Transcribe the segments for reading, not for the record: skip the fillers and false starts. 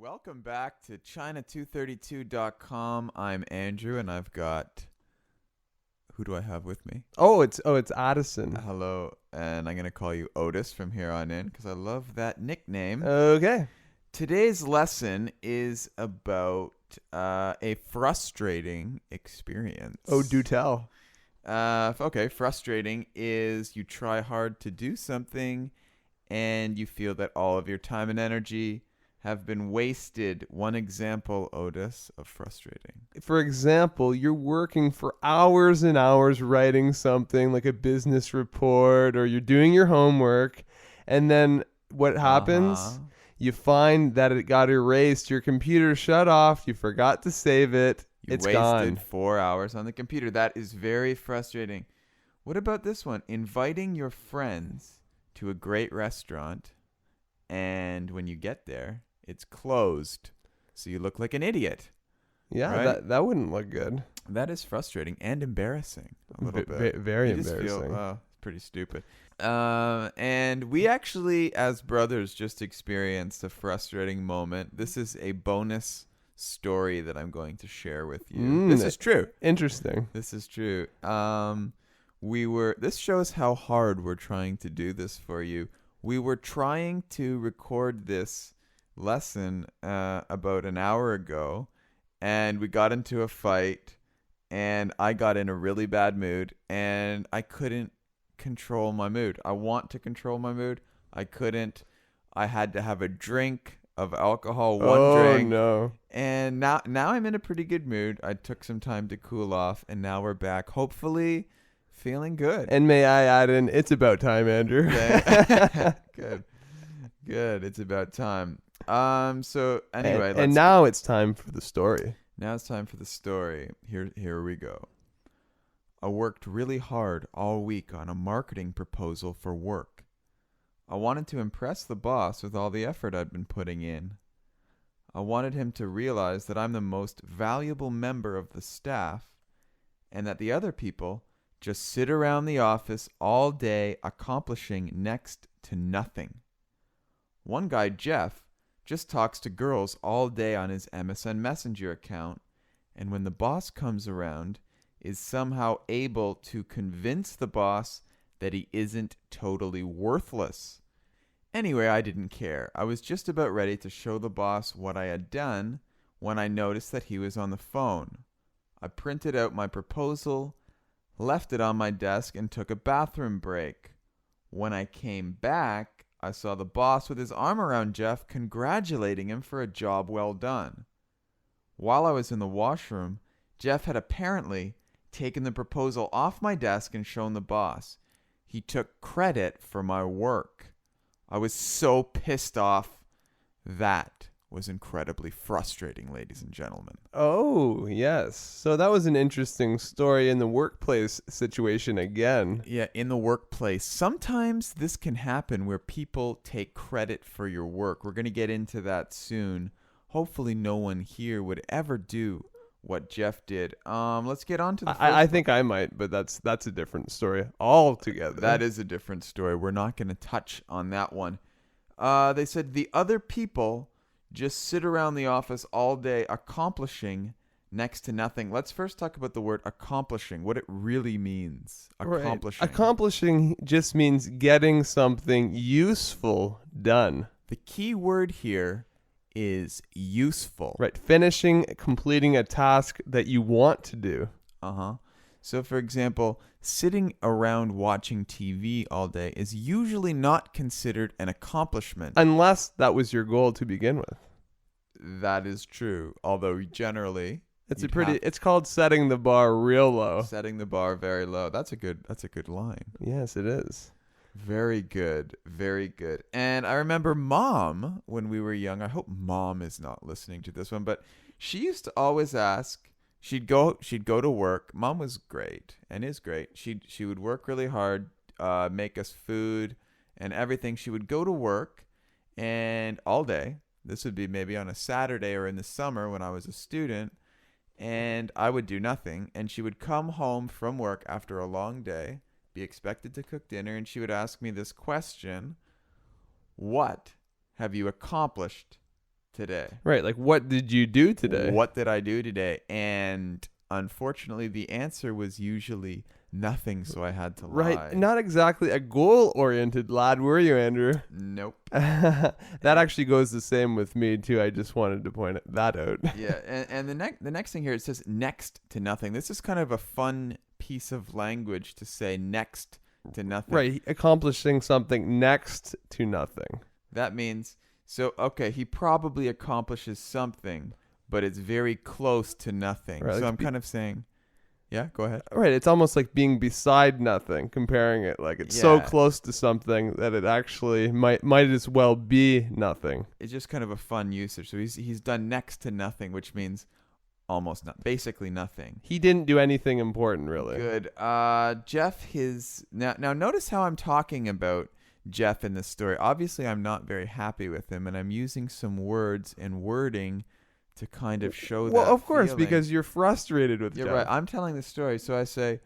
Welcome back to China232.com. I'm Andrew, and I've got... Who do I have with me? It's Addison. Hello, and I'm going to call you Otis from here on in because I love that nickname. Okay. Today's lesson is about a frustrating experience. Oh, do tell. Okay, frustrating is you try hard to do something and you feel that all of your time and energy have been wasted. One example, Otis, of frustrating. For example, you're working for hours and hours writing something like a business report, or you're doing your homework, and then what happens? You find that it got erased. Your computer shut off. You forgot to save it. It's gone. You wasted 4 hours on the computer. That is very frustrating. What about this one? Inviting your friends to a great restaurant, and when you get there, it's closed, so you look like an idiot. Yeah, right? that wouldn't look good. That is frustrating and embarrassing a little bit. Very you just embarrassing. Feel, it's pretty stupid. And we actually, as brothers, just experienced a frustrating moment. This is a bonus story that I'm going to share with you. This is true. Interesting. This is true. This shows how hard we're trying to do this for you. We were trying to record this lesson about an hour ago, and we got into a fight, and I got in a really bad mood, and I couldn't control my mood. I want to control my mood. I couldn't. I had to have a drink of alcohol, one drink. No. And now I'm in a pretty good mood. I took some time to cool off, and now we're back, hopefully feeling good. And may I add in, it's about time, Andrew. Good. It's about time. So anyway, and now it's time for the story. Now it's time for the story. Here we go. I worked really hard all week on a marketing proposal for work. I wanted to impress the boss with all the effort I'd been putting in. I wanted him to realize that I'm the most valuable member of the staff and that the other people just sit around the office all day accomplishing next to nothing. One guy, Jeff, just talks to girls all day on his MSN Messenger account, and when the boss comes around, is somehow able to convince the boss that he isn't totally worthless. Anyway, I didn't care. I was just about ready to show the boss what I had done when I noticed that he was on the phone. I printed out my proposal, left it on my desk, and took a bathroom break. When I came back, I saw the boss with his arm around Jeff, congratulating him for a job well done. While I was in the washroom, Jeff had apparently taken the proposal off my desk and shown the boss. He took credit for my work. I was so pissed off. That was incredibly frustrating, ladies and gentlemen. Oh, yes. So that was an interesting story in the workplace situation again. Yeah, in the workplace. Sometimes this can happen where people take credit for your work. We're going to get into that soon. Hopefully no one here would ever do what Jeff did. Let's get on to the first I think I might, but that's a different story altogether. That is a different story. We're not going to touch on that one. They said the other people just sit around the office all day accomplishing next to nothing. Let's first talk about the word accomplishing, what it really means. Accomplishing. Right. Accomplishing just means getting something useful done. The key word here is useful. Right. Finishing, completing a task that you want to do. So, for example, sitting around watching TV all day is usually not considered an accomplishment. Unless that was your goal to begin with. That is true. Although generally, it's called setting the bar real low. Setting the bar very low. That's a good line. Yes, it is. Very good. Very good. And I remember Mom, when we were young, I hope Mom is not listening to this one, but she used to always ask, She'd go to work. Mom was great and is great. She would work really hard, make us food and everything. She would go to work and all day. This would be maybe on a Saturday or in the summer when I was a student, and I would do nothing. And she would come home from work after a long day, be expected to cook dinner, and she would ask me this question: what have you accomplished today? Right. Like, what did you do today? What did I do today? And unfortunately, the answer was usually nothing, so I had to lie. Right. Not exactly a goal-oriented lad, were you, Andrew? Nope. That actually goes the same with me, too. I just wanted to point that out. Yeah, and the next thing here, it says next to nothing. This is kind of a fun piece of language to say next to nothing. Right. Accomplishing something next to nothing. That means, so, okay, he probably accomplishes something, but it's very close to nothing. Right, so I'm kind of saying, yeah, go ahead. Right. It's almost like being beside nothing, comparing it. Like it's so close to something that it actually might as well be nothing. It's just kind of a fun usage. So he's done next to nothing, which means almost not, basically nothing. He didn't do anything important, really. Good. Jeff, now notice how I'm talking about Jeff in this story. Obviously, I'm not very happy with him, and I'm using some words and wording to kind of show that. Well, of course, feeling. because you're frustrated with Jeff. Right. I'm telling the story, so I say,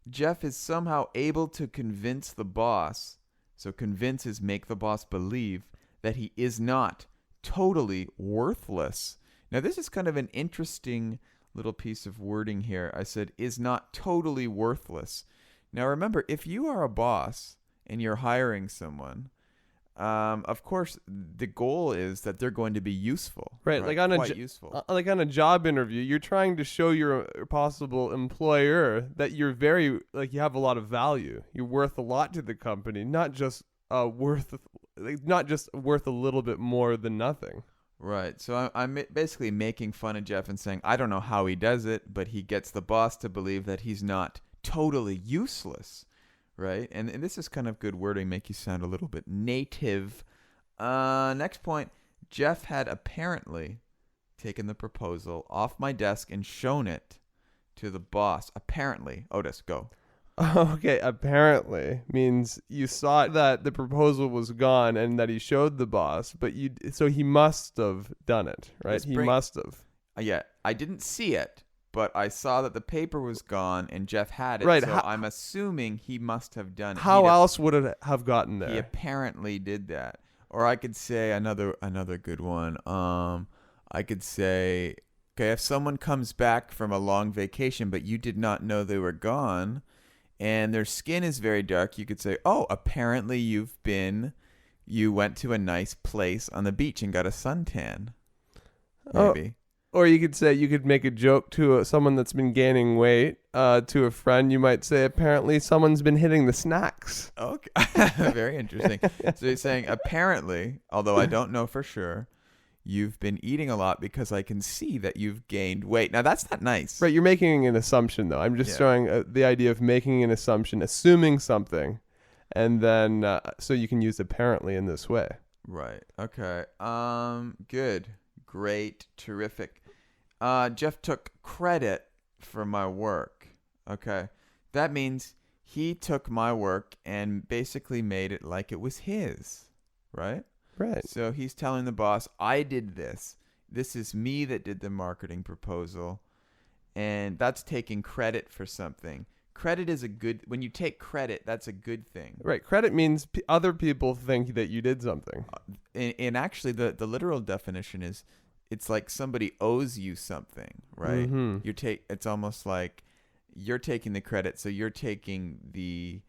Jeff is somehow able to convince the boss. So convince is make the boss believe that he is not totally worthless. Now, this is kind of an interesting little piece of wording here. I said is not totally worthless. Now, remember, if you are a boss and you're hiring someone, of course, the goal is that they're going to be useful. Right, like on like on a job interview, you're trying to show your possible employer that you're very you have a lot of value. You're worth a lot to the company, not just worth a little bit more than nothing. Right. So I'm basically making fun of Jeff and saying I don't know how he does it, but he gets the boss to believe that he's not totally useless. Right, and this is kind of good wording, make you sound a little bit native. Next point, Jeff had apparently taken the proposal off my desk and shown it to the boss. Apparently. Otis, go. Okay, apparently means you saw that the proposal was gone and that he showed the boss, but so he must have done it, right? He must have. Yeah, I didn't see it. But I saw that the paper was gone and Jeff had it, right, so I'm assuming he must have done it. How else would it have gotten there? He apparently did that. Or I could say another good one. I could say, okay, if someone comes back from a long vacation, but you did not know they were gone, and their skin is very dark, you could say, oh, apparently you went to a nice place on the beach and got a suntan. Maybe. Oh. Or you could make a joke to someone that's been gaining weight. To a friend, you might say, apparently someone's been hitting the snacks. Okay. Very interesting. So you're saying, apparently, although I don't know for sure, you've been eating a lot because I can see that you've gained weight. Now, that's not nice. Right. You're making an assumption, though. I'm just showing the idea of making an assumption, assuming something, and then so you can use apparently in this way. Right. Okay. Good. Great. Terrific. Jeff took credit for my work. Okay. That means he took my work and basically made it like it was his. Right? Right. So he's telling the boss, I did this. This is me that did the marketing proposal. And that's taking credit for something. Credit is when you take credit, that's a good thing. Right. Credit means other people think that you did something. And actually, the literal definition is, it's like somebody owes you something, right? Mm-hmm. It's almost like you're taking the credit, so you're taking the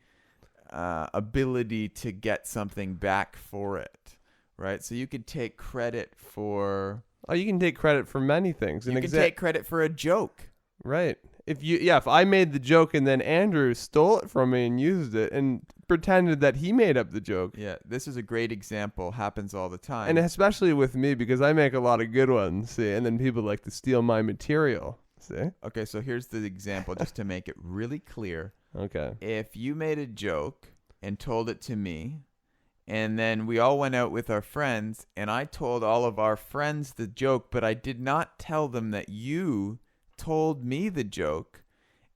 ability to get something back for it, right? So you could take credit for. Oh, you can take credit for many things. You can take credit for a joke, right? If I made the joke and then Andrew stole it from me and used it and pretended that he made up the joke. Yeah, this is a great example. Happens all the time. And especially with me, because I make a lot of good ones, see? And then people like to steal my material, see? Okay, so here's the example just to make it really clear. Okay. If you made a joke and told it to me, and then we all went out with our friends, and I told all of our friends the joke, but I did not tell them that you told me the joke,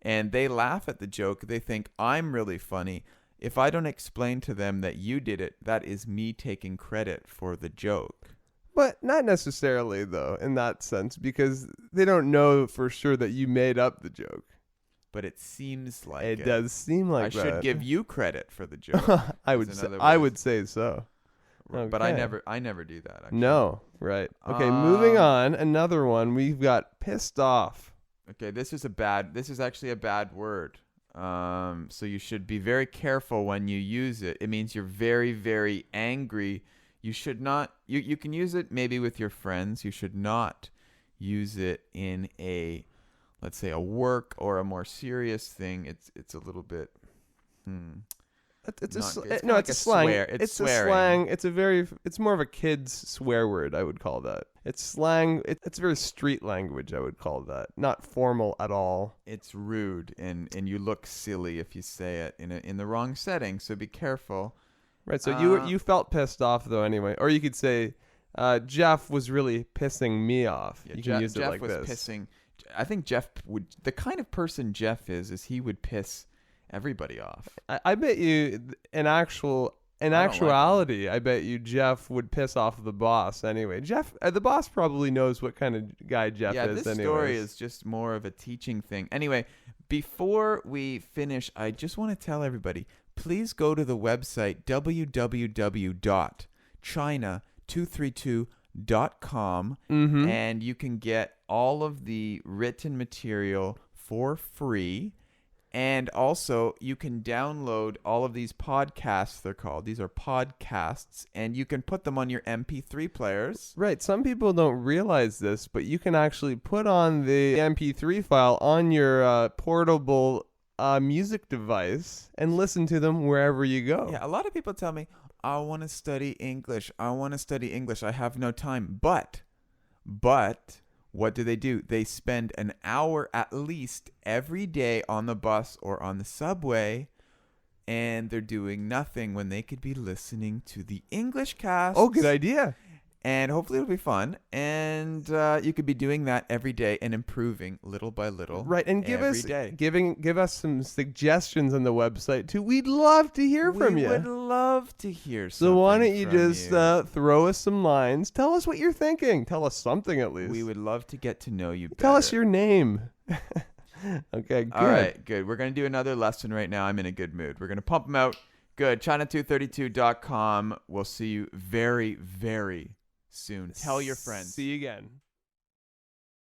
and they laugh at the joke, they think I'm really funny. If I don't explain to them that you did it, that is me taking credit for the joke. But not necessarily, though, in that sense, because they don't know for sure that you made up the joke. But it seems like it does seem like I that. should give you credit for the joke. I would say so. But I never do that. Actually. No, right. Okay, moving on. Another one. We've got pissed off. Okay, this is actually a bad word. So you should be very careful when you use it. It means you're very, very angry. You should not. You can use it maybe with your friends. You should not use it in let's say a work or a more serious thing. It's a little bit. It's a slang. It's a slang. It's more of a kid's swear word. I would call that. It's slang. It's very street language. I would call that. Not formal at all. It's rude and you look silly if you say it in the wrong setting. So be careful. Right. So you felt pissed off though anyway, or you could say, Jeff was really pissing me off. Yeah, you can use Jeff it like was this. Pissing. I think Jeff would. The kind of person Jeff is he would piss everybody off. I bet you in actuality, I bet you Jeff would piss off the boss anyway. Jeff, the boss probably knows what kind of guy Jeff is. Yeah, this story is just more of a teaching thing. Anyway, before we finish, I just want to tell everybody, please go to the website www.china232.com and you can get all of the written material for free. And also, you can download all of these podcasts, they're called. These are podcasts, and you can put them on your MP3 players. Right. Some people don't realize this, but you can actually put on the MP3 file on your portable music device and listen to them wherever you go. Yeah, a lot of people tell me, I want to study English. I have no time. But what do? They spend an hour at least every day on the bus or on the subway, and they're doing nothing when they could be listening to the English cast. Oh, good idea. And hopefully it'll be fun. And you could be doing that every day and improving little by little. Right, and give us some suggestions on the website too. We'd love to hear from you. We would love to hear something. So why don't you just throw us some lines? Tell us what you're thinking. Tell us something at least. We would love to get to know you better. Tell us your name. Okay, good. All right, good. We're going to do another lesson right now. I'm in a good mood. We're going to pump them out. Good. China232.com. We'll see you very, very soon. Tell your friends. See you again.